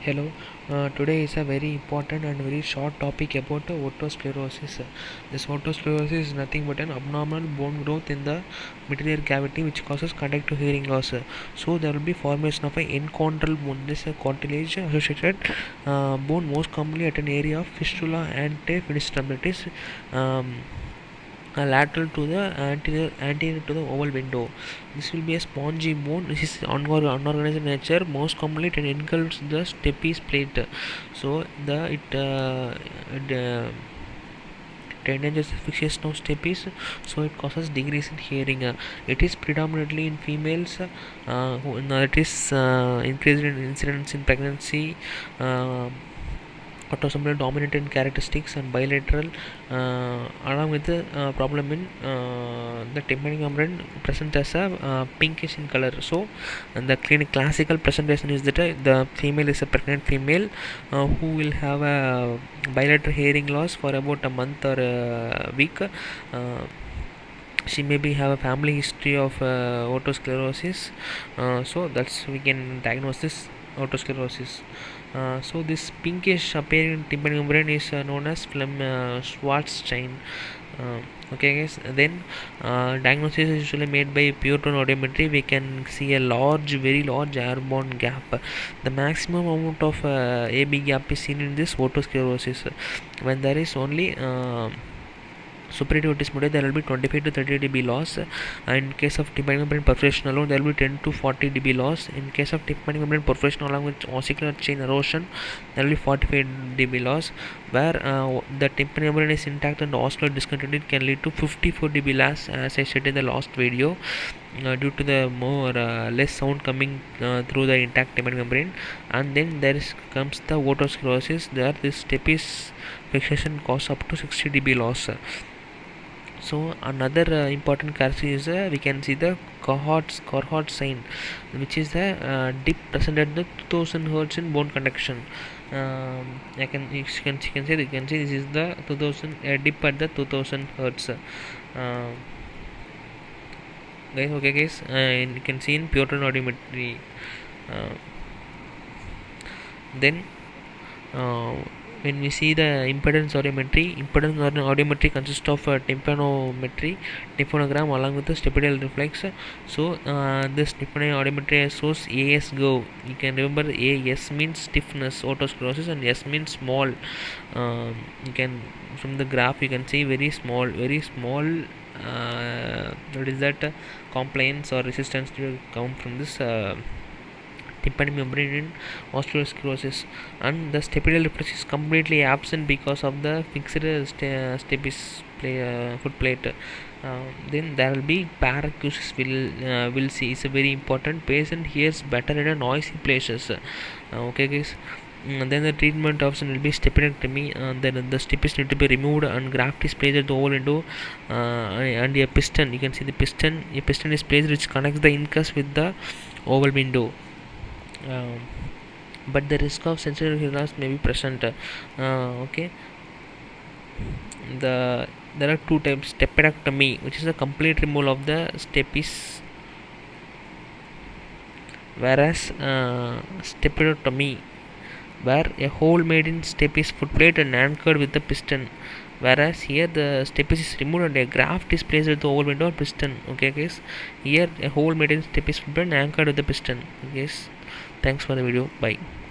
Hello, today is a very important and very short topic about otosclerosis. This otosclerosis is nothing but an abnormal bone growth in the middle cavity which causes conductive hearing loss. So there will be formation of an enchondral bone. This is a cartilage associated bone most commonly at an area of fistula and fistula. It is lateral to the anterior to the oval window. This will be a spongy bone. This is unorganized in nature. Most commonly it engulfs the stapes plate. So it endangers the fixation of stapes, so it causes decrease in hearing. It is predominantly in females. It is increased in incidence in pregnancy. Autosomal dominant in characteristics and bilateral, along with the problem in the tympanic membrane present as a pinkish in color. So and the classical presentation is that the female is a pregnant female who will have a bilateral hearing loss for about a month or a week. She maybe have a family history of otosclerosis, so that's we can diagnose this otosclerosis. So this pinkish appearing tympanic membrane is known as Schwarzstein. Okay guys, then diagnosis is usually made by pure tone audiometry. We can see a very large airborne gap. The maximum amount of AB gap is seen in this otosclerosis when there is only superior otis media. There will be 25 to 30 dB loss. In case of tympanic membrane perforation alone, there will be 10 to 40 dB loss. In case of tympanic membrane perforation along with ossicular chain erosion, there will be 45 dB loss. Where the tympanic membrane is intact and the ossicular discontinuity can lead to 54 dB loss, as I said in the last video, due to the less sound coming through the intact tympanic membrane. And then comes the otosclerosis. There this stapes fixation cause up to 60 dB loss. So another important characteristic is we can see the cohort sign, which is the dip present at the 2000 Hz in bone conduction. You can see this is the 2000 dip at the 2000 Hz. Guys, okay guys, you can see in pure tone audiometry. Then when we see the impedance audiometry consists of tympanogram along with the stapedial reflex. So this tympanoid audiometry shows AS go. You can remember AS means stiffness otosclerosis and S means small. You can from the graph you can see very small what is that compliance or resistance to come from this tympanic membrane in otosclerosis. And the stapedial reflex is completely absent because of the fixed stapes foot plate. Then there will be paracusis will see is a very important. Patient hears better in a noisy places. Okay guys. Then the treatment option will be stapedectomy. Then the stapes need to be removed and graft is placed at the oval window, and a piston. You can see the piston. A piston is placed which connects the incus with the oval window. But the risk of sensory hearing loss may be present. Okay. There are two types: stapedectomy, which is a complete removal of the stapes, whereas stapedotomy, where a hole made in stapes footplate and anchored with the piston. Whereas here the stapes is removed and a graft is placed at the oval window or piston. Okay guys, here a hole made in stapes footplate and anchored with the piston. Yes, thanks for the video. Bye.